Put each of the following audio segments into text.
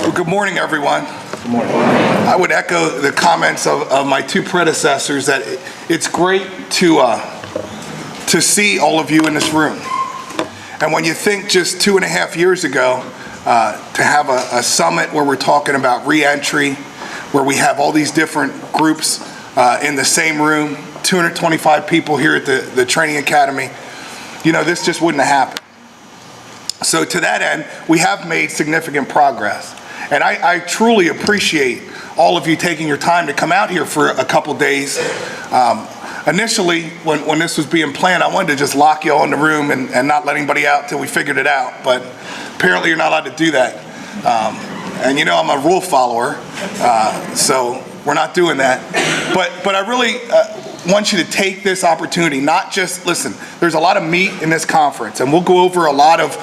Well, good morning, everyone. Good morning. I would echo the comments of my two predecessors that it's great to see all of you in this room. And when you think just 2.5 years ago, to have a summit where we're talking about re-entry, where we have all these different groups in the same room, 225 people here at the training academy, you know, this just wouldn't have happened. So to that end, we have made significant progress. And I truly appreciate all of you taking your time to come out here for a couple days. Initially, when this was being planned, I wanted to just lock you all in the room and not let anybody out till we figured it out. But apparently you're not allowed to do that. And you know I'm a rule follower, so we're not doing that. But I really want you to take this opportunity, not just, listen, there's a lot of meat in this conference, and we'll go over a lot of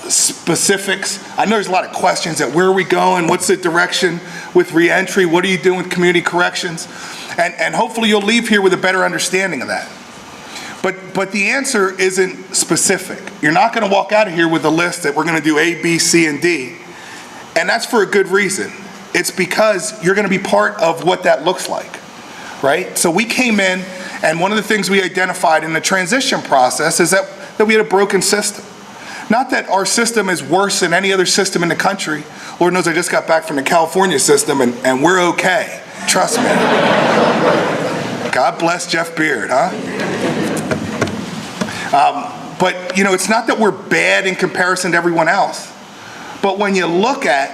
specifics. I know there's a lot of questions at where are we going, what's the direction with reentry, what are you doing with community corrections, and hopefully you'll leave here with a better understanding of that. But the answer isn't specific. You're not going to walk out of here with a list that we're going to do A, B, C, and D, and that's for a good reason. It's because you're going to be part of what that looks like, right? So we came in, and one of the things we identified in the transition process is that we had a broken system. Not that our system is worse than any other system in the country. Lord knows I just got back from the California system, and we're okay. Trust me. God bless Jeff Beard, huh? But, you know, it's not that we're bad in comparison to everyone else. But when you look at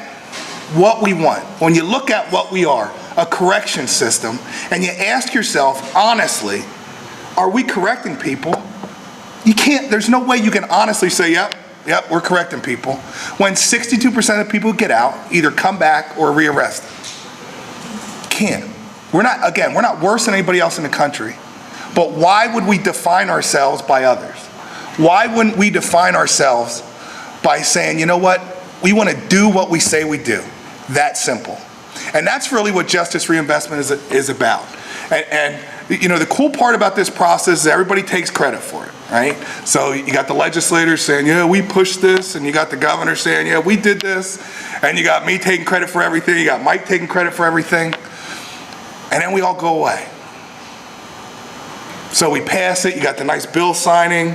what we want, when you look at what we are, a correction system, and you ask yourself, honestly, are we correcting people? You can't, there's no way you can honestly say, yep, we're correcting people, when 62% of people who get out either come back or are rearrested. Can't. We're not worse than anybody else in the country, but why would we define ourselves by others? Why wouldn't we define ourselves by saying, you know what, we want to do what we say we do? That simple. And that's really what Justice Reinvestment is about. And you know, the cool part about this process is everybody takes credit for it, right? So you got the legislators saying, yeah, we pushed this, and you got the governor saying, yeah, we did this, and you got me taking credit for everything, you got Mike taking credit for everything, and then we all go away. So we pass it, you got the nice bill signing,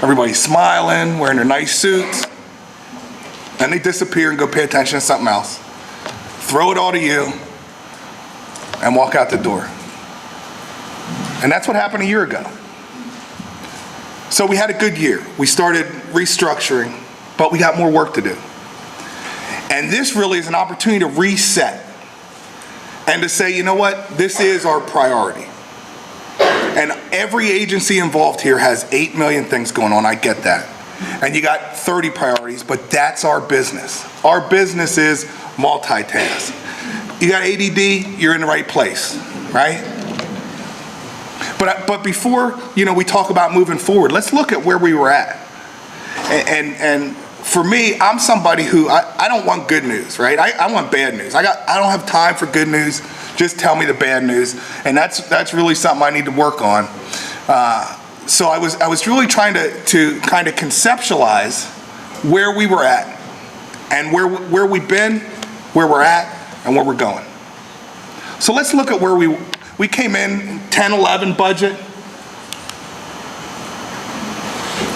everybody's smiling, wearing their nice suits, and they disappear and go pay attention to something else. Throw it all to you, and walk out the door. And that's what happened a year ago. So we had a good year. We started restructuring, but we got more work to do. And this really is an opportunity to reset and to say, you know what, this is our priority. And every agency involved here has 8 million things going on, I get that. And you got 30 priorities, but that's our business. Our business is multitask. You got ADD, you're in the right place, right? But before, you know, we talk about moving forward, let's look at where we were at. And for me, I'm somebody who, I don't want good news, right? I want bad news. I don't have time for good news. Just tell me the bad news. And that's really something I need to work on. So I was really trying to kind of conceptualize where we were at and where we've been, where we're at, and where we're going. So let's look at where we came in 10-11 budget,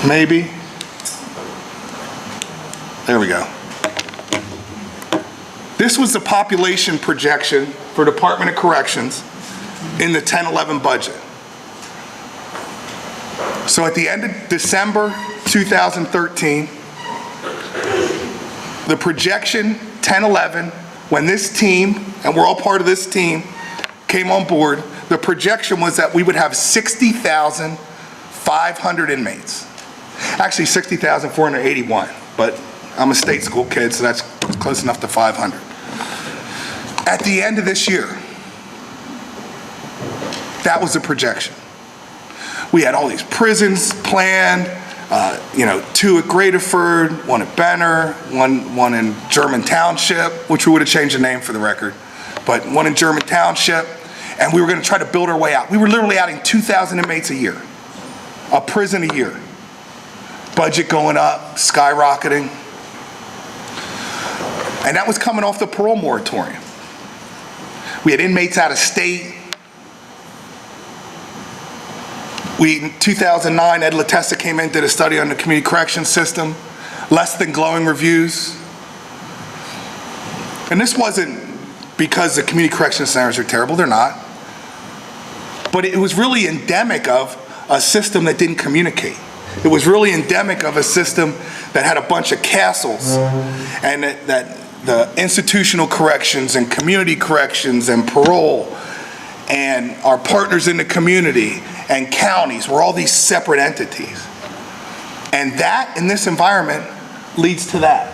maybe. There we go. This was the population projection for Department of Corrections in the 10-11 budget. So at the end of December 2013, the projection 10-11, when this team, and we're all part of this team, came on board, the projection was that we would have 60,500 inmates. Actually 60,481, but I'm a state school kid, so that's close enough to 500. At the end of this year, that was the projection. We had all these prisons planned, you know, 2 at Gradeford, 1 at Benner, one in German Township, which we would have changed the name for the record, but 1 in German Township, and we were going to try to build our way out. We were literally adding 2,000 inmates a year, a prison a year. Budget going up, skyrocketing. And that was coming off the parole moratorium. We had inmates out of state. In 2009, Ed Latessa came in, did a study on the community corrections system, less than glowing reviews. And this wasn't because the community correction centers are terrible, they're not. But it was really endemic of a system that didn't communicate. It was really endemic of a system that had a bunch of castles, and that the institutional corrections and community corrections and parole and our partners in the community and counties were all these separate entities. And that, in this environment, leads to that.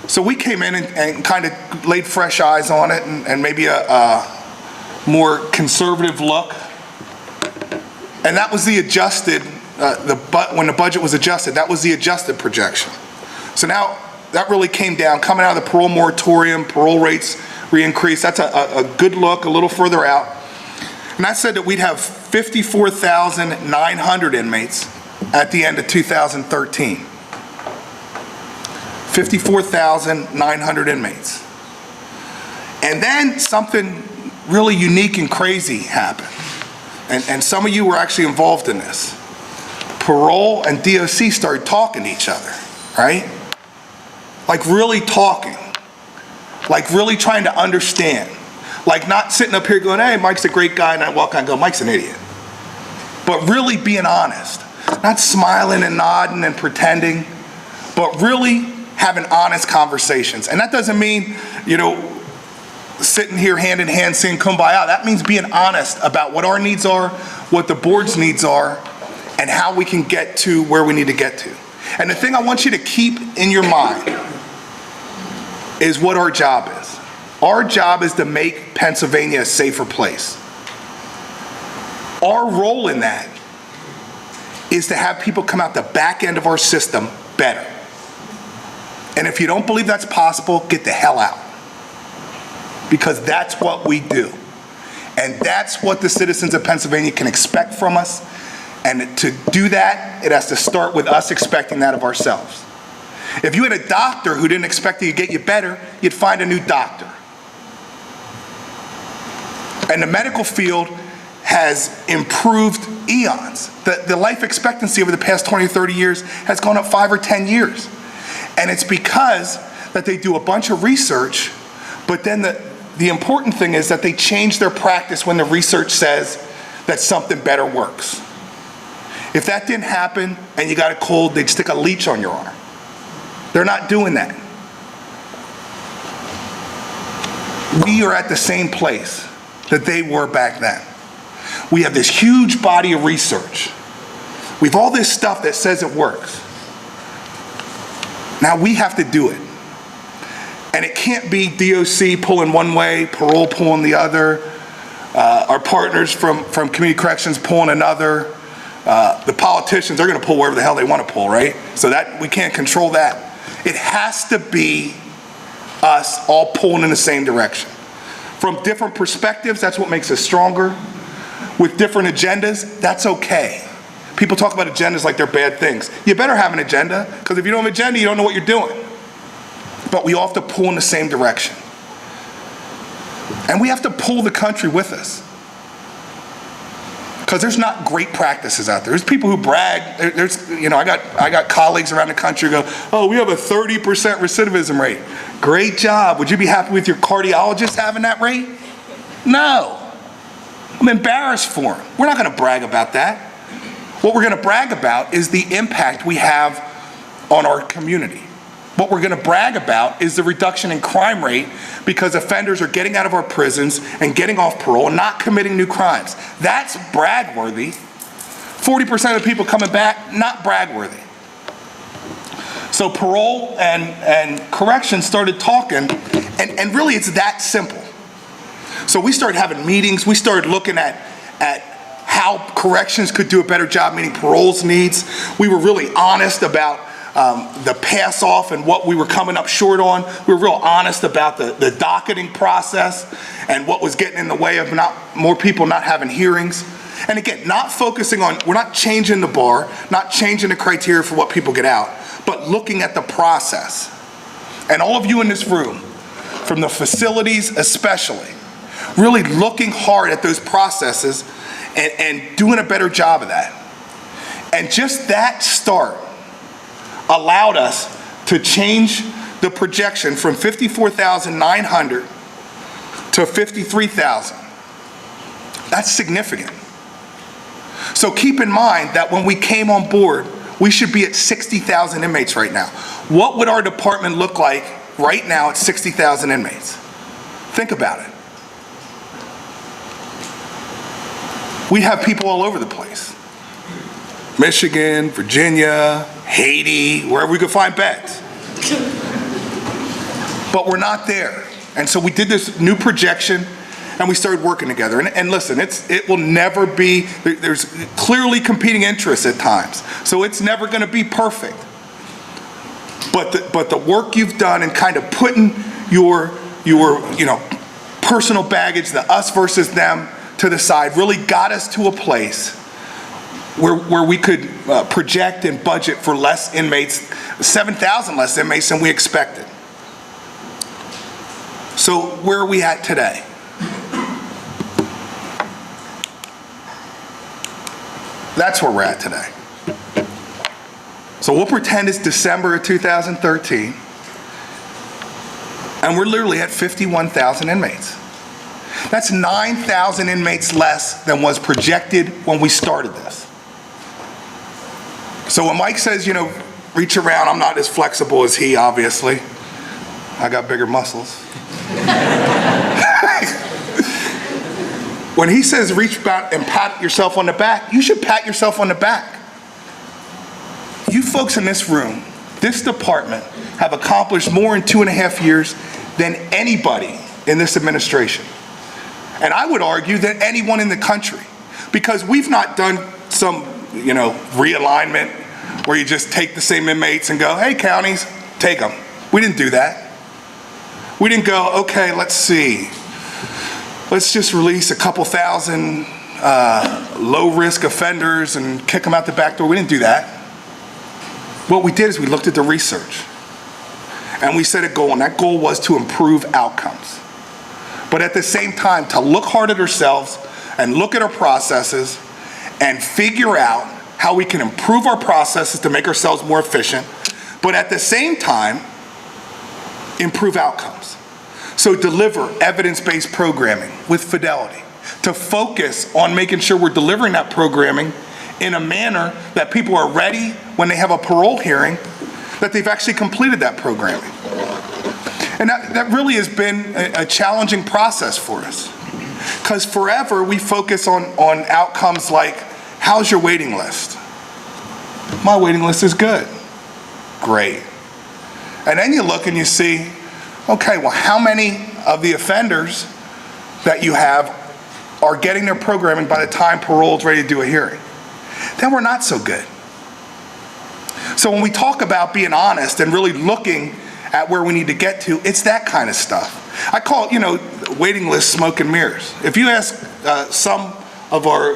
So we came in and kind of laid fresh eyes on it, and maybe a more conservative look. And that was the adjusted, when the budget was adjusted, that was the adjusted projection. So now that really came down, coming out of the parole moratorium, parole rates re-increase. That's a good look, a little further out. And that said that we'd have 54,900 inmates at the end of 2013. 54,900 inmates. And then something really unique and crazy happened. And some of you were actually involved in this. Parole and DOC started talking to each other, right? Like really talking. Like really trying to understand. Like not sitting up here going, hey, Mike's a great guy, and I walk on and go, Mike's an idiot. But really being honest. Not smiling and nodding and pretending, but really having honest conversations. And that doesn't mean, sitting here hand in hand saying kumbaya. That means being honest about what our needs are, what the board's needs are, and how we can get to where we need to get to. And the thing I want you to keep in your mind is what our job is. Our job is to make Pennsylvania a safer place. Our role in that is to have people come out the back end of our system better. And if you don't believe that's possible, get the hell out. Because that's what we do. And that's what the citizens of Pennsylvania can expect from us. And to do that, it has to start with us expecting that of ourselves. If you had a doctor who didn't expect to get you better, you'd find a new doctor. And the medical field has improved eons. The life expectancy over the past 20 or 30 years has gone up 5 or 10 years. And it's because that they do a bunch of research, but then the important thing is that they change their practice when the research says that something better works. If that didn't happen and you got a cold, they'd stick a leech on your arm. They're not doing that. We are at the same place that they were back then. We have this huge body of research. We have all this stuff that says it works. Now we have to do it. And it can't be DOC pulling one way, parole pulling the other, our partners from community corrections pulling another. The politicians, they're going to pull wherever the hell they want to pull, right? So that we can't control that. It has to be us all pulling in the same direction. From different perspectives, that's what makes us stronger. With different agendas, that's okay. People talk about agendas like they're bad things. You better have an agenda, because if you don't have an agenda, you don't know what you're doing. But we all have to pull in the same direction. And we have to pull the country with us. Because there's not great practices out there. There's people who brag. I got colleagues around the country who go, oh, we have a 30% recidivism rate. Great job. Would you be happy with your cardiologist having that rate? No. I'm embarrassed for them. We're not going to brag about that. What we're going to brag about is the impact we have on our community. What we're going to brag about is the reduction in crime rate because offenders are getting out of our prisons and getting off parole and not committing new crimes. That's brag-worthy. 40% of the people coming back, not brag-worthy. So parole and corrections started talking, and really it's that simple. So we started having meetings. We started looking at how corrections could do a better job meeting parole's needs. We were really honest about the pass off and what we were coming up short on. We were real honest about the docketing process and what was getting in the way of more people not having hearings. And again, not focusing on, we're not changing the bar, not changing the criteria for what people get out, but looking at the process and all of you in this room, from the facilities especially, really looking hard at those processes and doing a better job of that. And just that start allowed us to change the projection from 54,900 to 53,000. That's significant. So keep in mind that when we came on board, we should be at 60,000 inmates right now. What would our department look like right now at 60,000 inmates? Think about it. We have people all over the place. Michigan, Virginia, Haiti, wherever we could find beds. But we're not there. And so we did this new projection and we started working together. And listen, it will never be, there's clearly competing interests at times. So it's never gonna be perfect. But the work you've done and kind of putting your personal baggage, the us versus them, to the side really got us to a place where we could project and budget for less inmates, 7,000 less inmates than we expected. So where are we at today? That's where we're at today. So we'll pretend it's December of 2013, and we're literally at 51,000 inmates. That's 9,000 inmates less than was projected when we started this. So when Mike says, reach around, I'm not as flexible as he, obviously. I got bigger muscles. When he says reach back and pat yourself on the back, you should pat yourself on the back. You folks in this room, this department, have accomplished more in 2.5 years than anybody in this administration. And I would argue that anyone in the country, because we've not done some, realignment where you just take the same inmates and go, hey, counties, take them. We didn't do that. We didn't go, okay, let's see. Let's just release a couple thousand low-risk offenders and kick them out the back door. We didn't do that. What we did is we looked at the research and we set a goal, and that goal was to improve outcomes. But at the same time, to look hard at ourselves and look at our processes and figure out how we can improve our processes to make ourselves more efficient, but at the same time, improve outcomes. So deliver evidence-based programming with fidelity, to focus on making sure we're delivering that programming in a manner that people are ready when they have a parole hearing, that they've actually completed that programming. And that really has been a challenging process for us. Because forever we focus on outcomes like, how's your waiting list? My waiting list is good. Great. And then you look and you see, okay, well, how many of the offenders that you have are getting their programming by the time parole is ready to do a hearing? Then we're not so good. So when we talk about being honest and really looking at where we need to get to, it's that kind of stuff. I call it, waiting list smoke and mirrors. If you ask some of our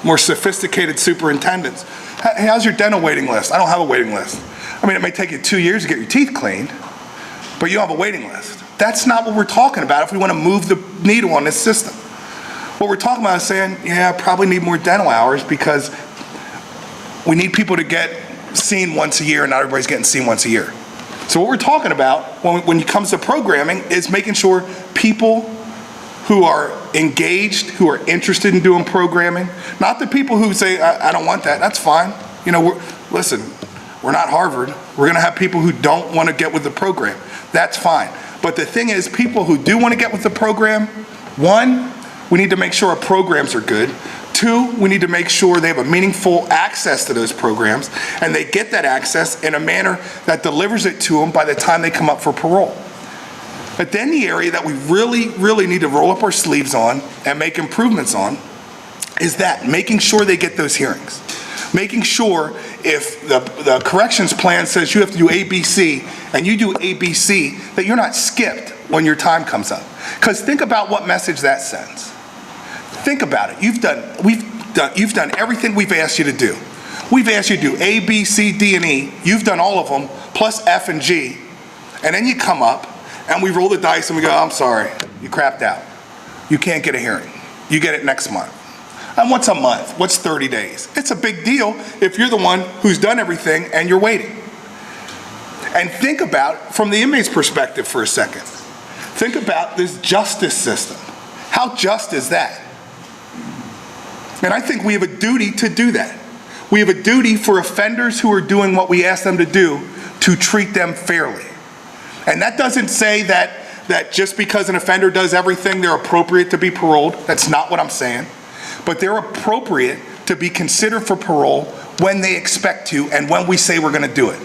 more sophisticated superintendents, hey, how's your dental waiting list? I don't have a waiting list. I mean, it may take you 2 years to get your teeth cleaned, but you have a waiting list. That's not what we're talking about if we want to move the needle on this system. What we're talking about is saying, yeah, I probably need more dental hours because we need people to get seen once a year, and not everybody's getting seen once a year. So what we're talking about when it comes to programming is making sure people who are engaged, who are interested in doing programming, not the people who say, I don't want that, that's fine. Listen, we're not Harvard. We're gonna have people who don't want to get with the program. That's fine. But the thing is, people who do want to get with the program, one, we need to make sure our programs are good. Two, we need to make sure they have a meaningful access to those programs and they get that access in a manner that delivers it to them by the time they come up for parole. But then the area that we really, really need to roll up our sleeves on and make improvements on is that, making sure they get those hearings. Making sure if the corrections plan says you have to do ABC and you do ABC, that you're not skipped when your time comes up. Because think about what message that sends. Think about it. You've done everything we've asked you to do. We've asked you to do A, B, C, D, and E. You've done all of them, plus F and G. And then you come up and we roll the dice and we go, I'm sorry, you crapped out. You can't get a hearing. You get it next month. And what's a month? What's 30 days? It's a big deal if you're the one who's done everything and you're waiting. And think about, from the inmate's perspective for a second, think about this justice system. How just is that? And I think we have a duty to do that. We have a duty for offenders who are doing what we ask them to do to treat them fairly. And that doesn't say that just because an offender does everything, they're appropriate to be paroled. That's not what I'm saying. But they're appropriate to be considered for parole when they expect to and when we say we're going to do it.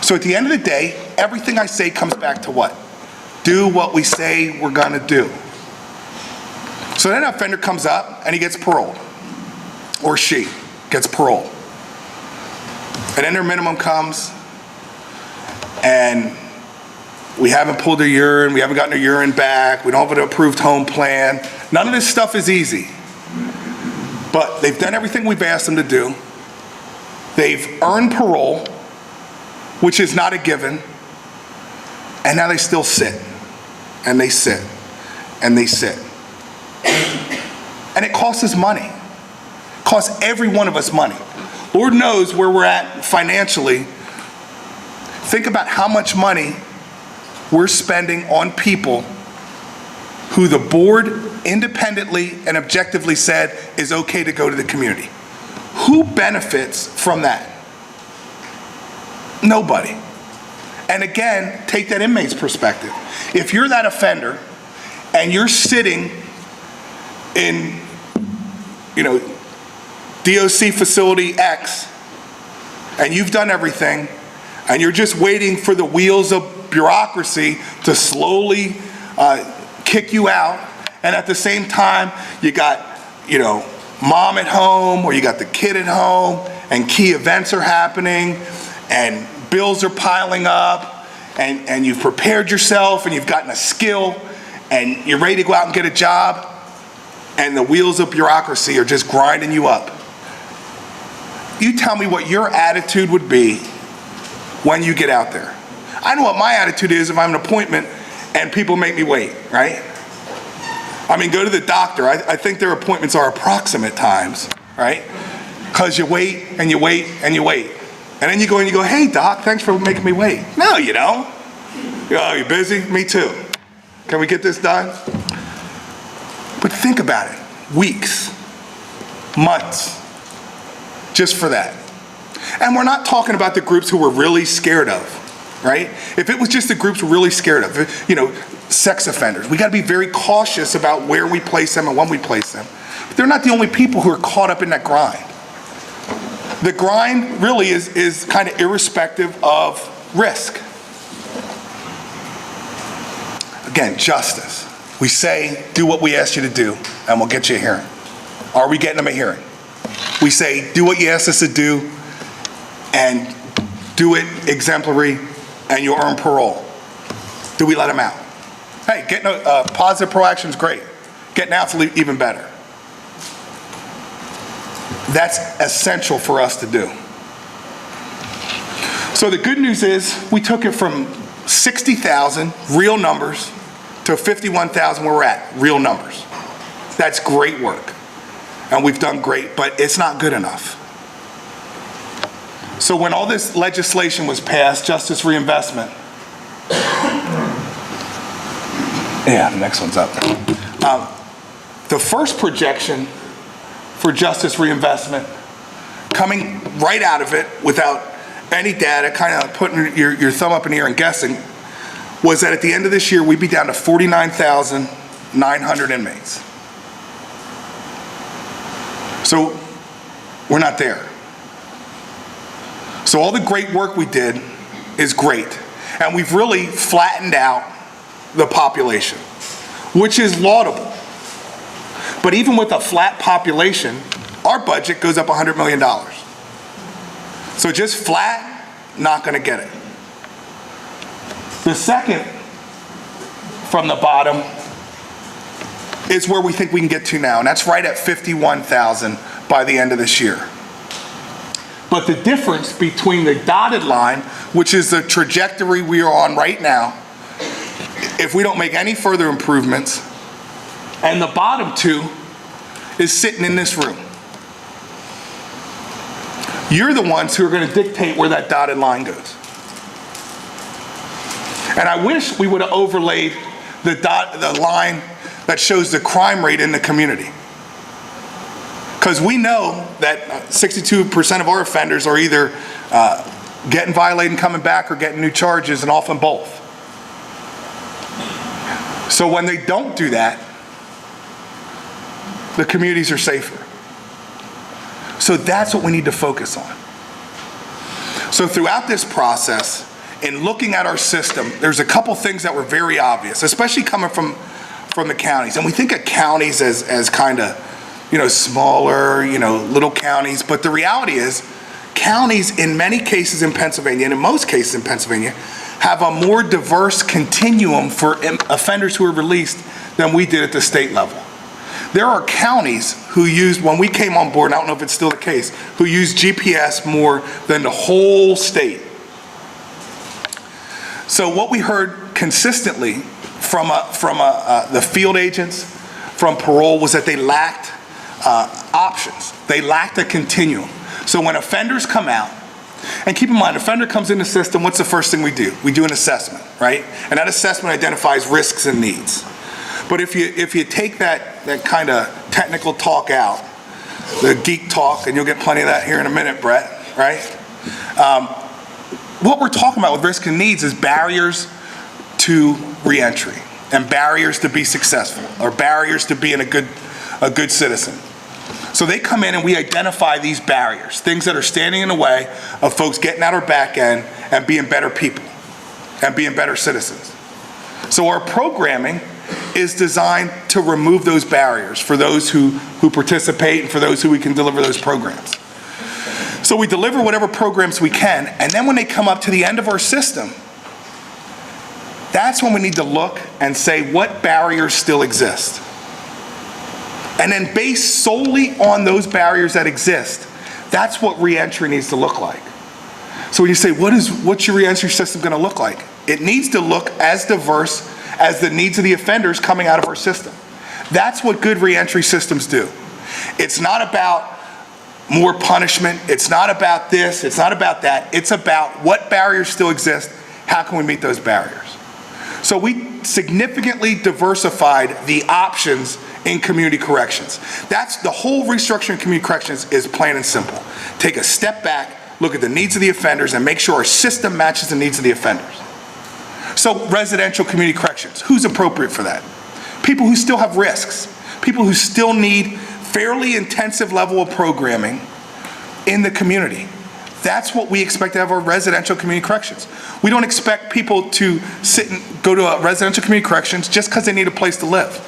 So at the end of the day, everything I say comes back to what? Do what we say we're going to do. So then an offender comes up and he gets paroled, or she gets paroled. And then their minimum comes and we haven't pulled their urine, we haven't gotten their urine back, we don't have an approved home plan. None of this stuff is easy. But they've done everything we've asked them to do. They've earned parole, which is not a given. And now they still sit, and they sit, and they sit. And it costs us money. It costs every one of us money. Lord knows where we're at financially. Think about how much money we're spending on people who the board independently and objectively said is okay to go to the community. Who benefits from that? Nobody. And again, take that inmate's perspective. If you're that offender and you're sitting in, DOC facility X, and you've done everything, and you're just waiting for the wheels of bureaucracy to slowly kick you out, and at the same time, you got, mom at home, or you got the kid at home, and key events are happening, and bills are piling up, and you've prepared yourself, and you've gotten a skill, and you're ready to go out and get a job, and the wheels of bureaucracy are just grinding you up. You tell me what your attitude would be when you get out there. I know what my attitude is if I'm an appointment and people make me wait, right? I mean, go to the doctor. I think their appointments are approximate times, right? Because you wait and you wait and you wait. And then you go and you go, hey, doc, thanks for making me wait. No, you don't. Oh, you busy? Me too. Can we get this done? But think about it. Weeks, months, just for that. And we're not talking about the groups who we're really scared of, right? If it was just the groups we're really scared of, sex offenders, we got to be very cautious about where we place them and when we place them. But they're not the only people who are caught up in that grind. The grind really is kind of irrespective of risk. Again, justice. We say, do what we asked you to do, and we'll get you a hearing. Are we getting them a hearing? We say, do what you asked us to do, and do it exemplary, and you'll earn parole. Do we let them out? Hey, getting a positive proaction is great. Getting out's even better. That's essential for us to do. So the good news is we took it from 60,000 real numbers to 51,000 where we're at, real numbers. That's great work. And we've done great, but it's not good enough. So when all this legislation was passed, Justice Reinvestment, the next one's up. The first projection for Justice Reinvestment, coming right out of it without any data, kind of putting your thumb up in the air and guessing, was that at the end of this year, we'd be down to 49,900 inmates. So we're not there. So all the great work we did is great. And we've really flattened out the population, which is laudable. But even with a flat population, our budget goes up $100 million. So just flat, not going to get it. The second from the bottom is where we think we can get to now, and that's right at 51,000 by the end of this year. But the difference between the dotted line, which is the trajectory we are on right now, if we don't make any further improvements, and the bottom two is sitting in this room. You're the ones who are going to dictate where that dotted line goes. And I wish we would have overlaid the line that shows the crime rate in the community. Because we know that 62% of our offenders are either getting violated and coming back or getting new charges, and often both. So when they don't do that, the communities are safer. So that's what we need to focus on. So throughout this process, in looking at our system, there's a couple things that were very obvious, especially coming from the counties. And we think of counties as kind of, smaller, little counties. But the reality is, counties in many cases in Pennsylvania, and in most cases in Pennsylvania, have a more diverse continuum for offenders who are released than we did at the state level. There are counties who used, when we came on board, and I don't know if it's still the case, who use GPS more than the whole state. So what we heard consistently from the field agents, from parole, was that they lacked options. They lacked a continuum. So when offenders come out, and keep in mind, offender comes in the system, what's the first thing we do? We do an assessment, right? And that assessment identifies risks and needs. But if you take that kind of technical talk out, the geek talk, and you'll get plenty of that here in a minute, Brett, right? What we're talking about with risk and needs is barriers to reentry and barriers to be successful, or barriers to being a good citizen. So they come in and we identify these barriers, things that are standing in the way of folks getting out our back end and being better people and being better citizens. So our programming is designed to remove those barriers for those who participate and for those who we can deliver those programs. So we deliver whatever programs we can, and then when they come up to the end of our system, that's when we need to look and say what barriers still exist. And then based solely on those barriers that exist, that's what reentry needs to look like. So when you say, what's your reentry system going to look like? It needs to look as diverse as the needs of the offenders coming out of our system. That's what good reentry systems do. It's not about more punishment. It's not about this. It's not about that. It's about what barriers still exist. How can we meet those barriers? So we significantly diversified the options in community corrections. That's the whole restructuring community corrections, is plain and simple. Take a step back, look at the needs of the offenders, and make sure our system matches the needs of the offenders. So residential community corrections, who's appropriate for that? People who still have risks, people who still need fairly intensive level of programming in the community. That's what we expect to have our residential community corrections. We don't expect people to sit and go to a residential community corrections just because they need a place to live.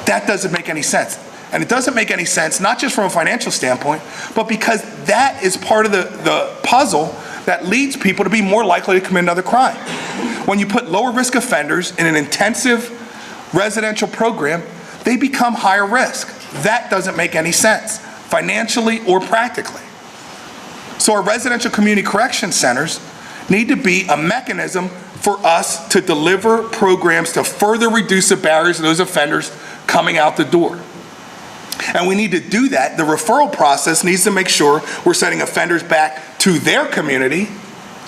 That doesn't make any sense. And it doesn't make any sense, not just from a financial standpoint, but because that is part of the puzzle that leads people to be more likely to commit another crime. When you put lower risk offenders in an intensive residential program, they become higher risk. That doesn't make any sense, financially or practically. So our residential community correction centers need to be a mechanism for us to deliver programs to further reduce the barriers of those offenders coming out the door. And we need to do that. The referral process needs to make sure we're sending offenders back to their community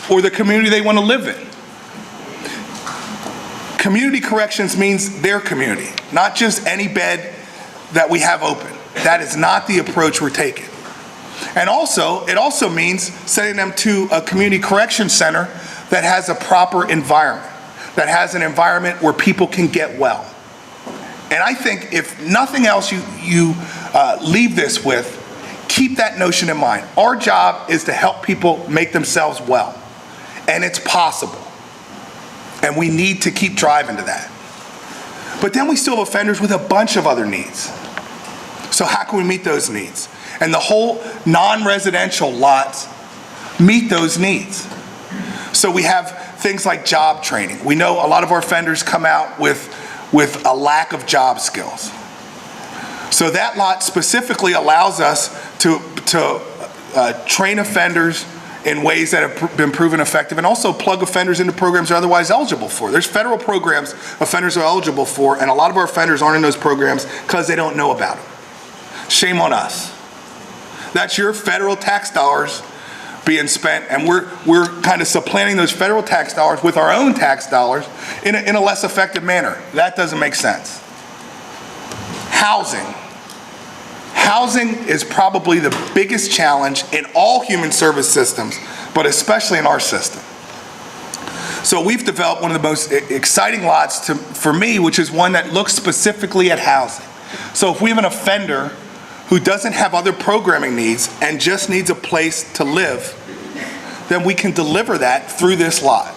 or the community they want to live in. Community corrections means their community, not just any bed that we have open. That is not the approach we're taking. And also, it also means sending them to a community correction center that has a proper environment, that has an environment where people can get well. And I think if nothing else you leave this with, keep that notion in mind. Our job is to help people make themselves well. And it's possible. And we need to keep driving to that. But then we still have offenders with a bunch of other needs. So how can we meet those needs? And the whole non-residential lots meet those needs. So we have things like job training. We know a lot of our offenders come out with a lack of job skills. So that lot specifically allows us to train offenders in ways that have been proven effective, and also plug offenders into programs they're otherwise eligible for. There's federal programs offenders are eligible for, and a lot of our offenders aren't in those programs because they don't know about them. Shame on us. That's your federal tax dollars being spent, and we're kind of supplanting those federal tax dollars with our own tax dollars in a less effective manner. That doesn't make sense. Housing. Housing is probably the biggest challenge in all human service systems, but especially in our system. So we've developed one of the most exciting lots for me, which is one that looks specifically at housing. So if we have an offender who doesn't have other programming needs and just needs a place to live, then we can deliver that through this lot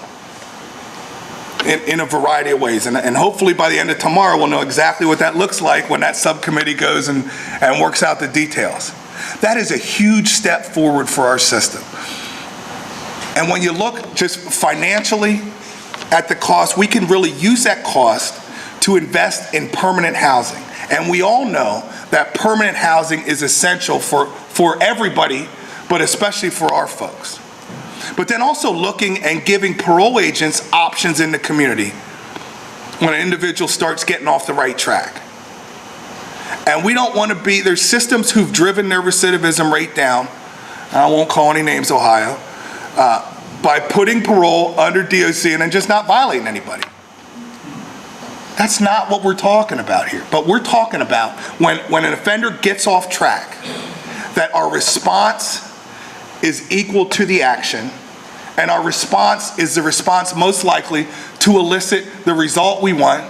in a variety of ways. And hopefully by the end of tomorrow, we'll know exactly what that looks like when that subcommittee goes and works out the details. That is a huge step forward for our system. And when you look just financially at the cost, we can really use that cost to invest in permanent housing. And we all know that permanent housing is essential for everybody, but especially for our folks. But then also looking and giving parole agents options in the community when an individual starts getting off the right track. And we don't want to be, there's systems who've driven their recidivism rate down, I won't call any names, Ohio, by putting parole under DOC and then just not violating anybody. That's not what we're talking about here. But we're talking about when an offender gets off track, that our response is equal to the action, and our response is the response most likely to elicit the result we want,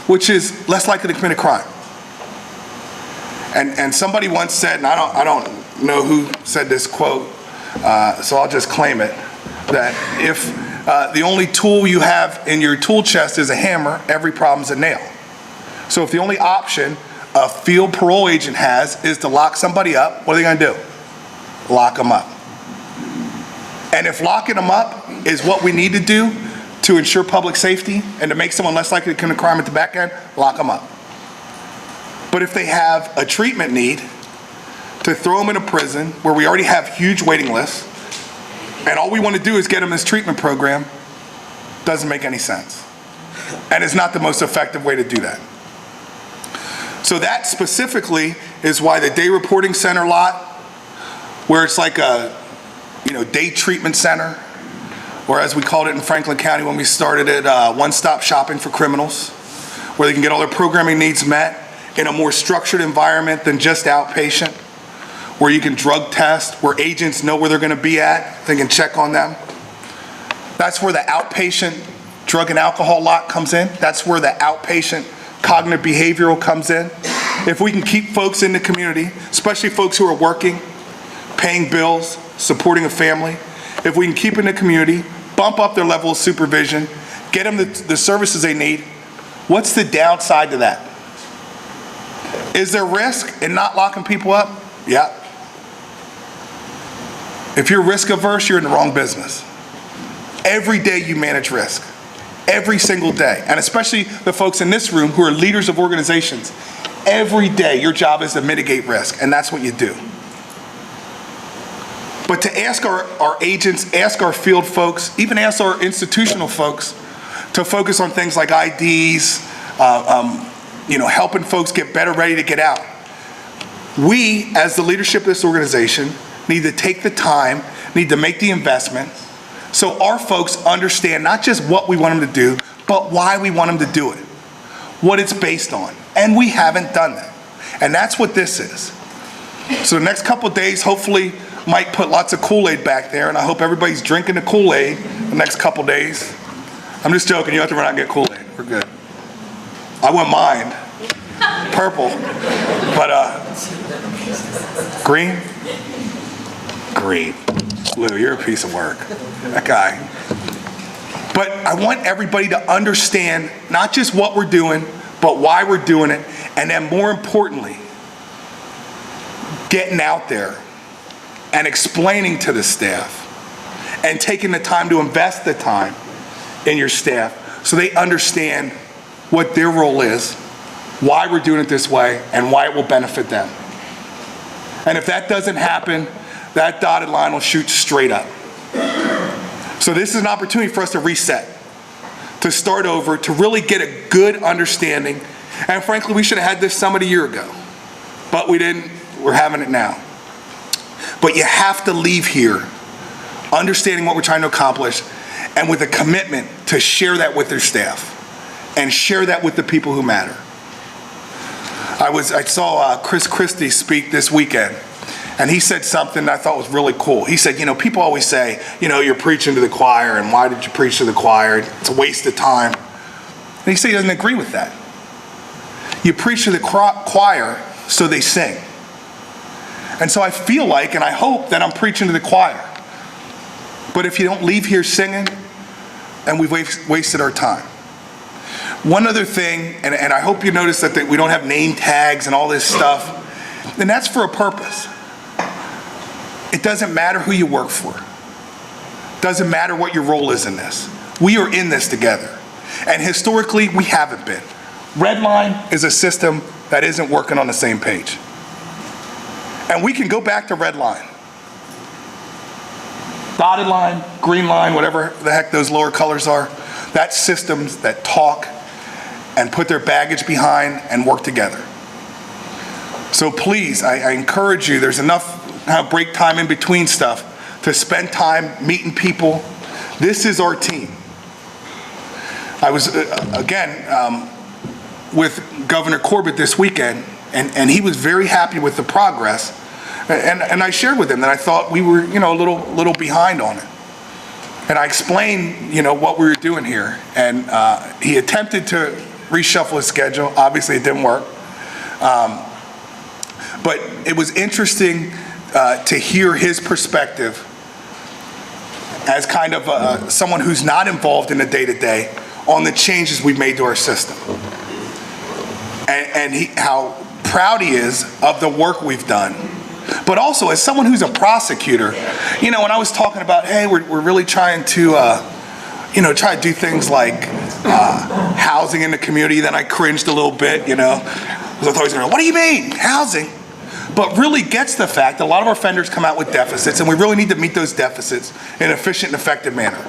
which is less likely to commit a crime. And somebody once said, and I don't know who said this quote, so I'll just claim it, that if the only tool you have in your tool chest is a hammer, every problem's a nail. So if the only option a field parole agent has is to lock somebody up, what are they going to do? Lock them up. And if locking them up is what we need to do to ensure public safety and to make someone less likely to commit a crime at the back end, lock them up. But if they have a treatment need, to throw them in a prison where we already have huge waiting lists, and all we want to do is get them this treatment program, doesn't make any sense. And it's not the most effective way to do that. So that specifically is why the day reporting center lot, where it's like a day treatment center, or as we called it in Franklin County when we started it, one-stop shopping for criminals, where they can get all their programming needs met in a more structured environment than just outpatient, where you can drug test, where agents know where they're going to be at, they can check on them. That's where the outpatient drug and alcohol lot comes in. That's where the outpatient cognitive behavioral comes in. If we can keep folks in the community, especially folks who are working, paying bills, supporting a family, if we can keep in the community, bump up their level of supervision, get them the services they need, what's the downside to that? Is there risk in not locking people up? Yeah. If you're risk averse, you're in the wrong business. Every day you manage risk. Every single day. And especially the folks in this room who are leaders of organizations. Every day your job is to mitigate risk, and that's what you do. But to ask our agents, ask our field folks, even ask our institutional folks to focus on things like IDs, helping folks get better ready to get out. We, as the leadership of this organization, need to take the time, need to make the investment, so our folks understand not just what we want them to do, but why we want them to do it, what it's based on. And we haven't done that. And that's what this is. So the next couple of days, hopefully, Mike put lots of Kool-Aid back there, and I hope everybody's drinking the Kool-Aid the next couple of days. I'm just joking, you don't have to run out and get Kool-Aid, we're good. I wouldn't mind. Purple, but green? Green. Lou, you're a piece of work. That guy. But I want everybody to understand not just what we're doing, but why we're doing it, and then more importantly, getting out there and explaining to the staff and taking the time to invest the time in your staff so they understand what their role is, why we're doing it this way, and why it will benefit them. And if that doesn't happen, that dotted line will shoot straight up. So this is an opportunity for us to reset, to start over, to really get a good understanding. And frankly, we should have had this summit a year ago, but we didn't. We're having it now. But you have to leave here understanding what we're trying to accomplish and with a commitment to share that with their staff and share that with the people who matter. I saw Chris Christie speak this weekend, and he said something that I thought was really cool. He said, people always say, you're preaching to the choir, and why did you preach to the choir? It's a waste of time. And he said he doesn't agree with that. You preach to the choir so they sing. And so I feel like, and I hope that I'm preaching to the choir. But if you don't leave here singing, and we've wasted our time. One other thing, and I hope you notice that we don't have name tags and all this stuff, and that's for a purpose. It doesn't matter who you work for. It doesn't matter what your role is in this. We are in this together. And historically, we haven't been. Red line is a system that isn't working on the same page. And we can go back to red line. Dotted line, green line, whatever the heck those lower colors are. That's systems that talk and put their baggage behind and work together. So please, I encourage you, there's enough break time in between stuff to spend time meeting people. This is our team. I was, with Governor Corbett this weekend, and he was very happy with the progress. And I shared with him that I thought we were, a little behind on it. And I explained, what we were doing here. And he attempted to reshuffle his schedule. Obviously, it didn't work. But it was interesting to hear his perspective as kind of someone who's not involved in the day-to-day on the changes we've made to our system. And how proud he is of the work we've done. But also, as someone who's a prosecutor, when I was talking about, hey, we're really trying to, try to do things like housing in the community, then I cringed a little bit, because I thought he was going, what do you mean, housing? But really gets the fact that a lot of our offenders come out with deficits, and we really need to meet those deficits in an efficient and effective manner.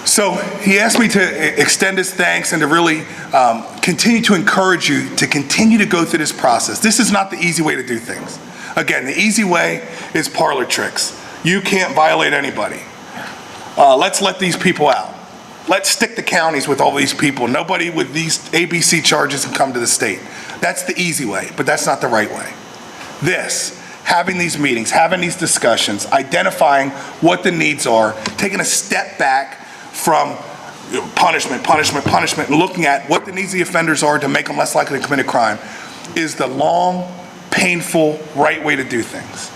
So he asked me to extend his thanks and to really continue to encourage you to continue to go through this process. This is not the easy way to do things. Again, the easy way is parlor tricks. You can't violate anybody. Let's let these people out. Let's stick the counties with all these people. Nobody with these ABC charges can come to the state. That's the easy way, but that's not the right way. This, having these meetings, having these discussions, identifying what the needs are, taking a step back from punishment, and looking at what the needs of the offenders are to make them less likely to commit a crime is the long, painful, right way to do things.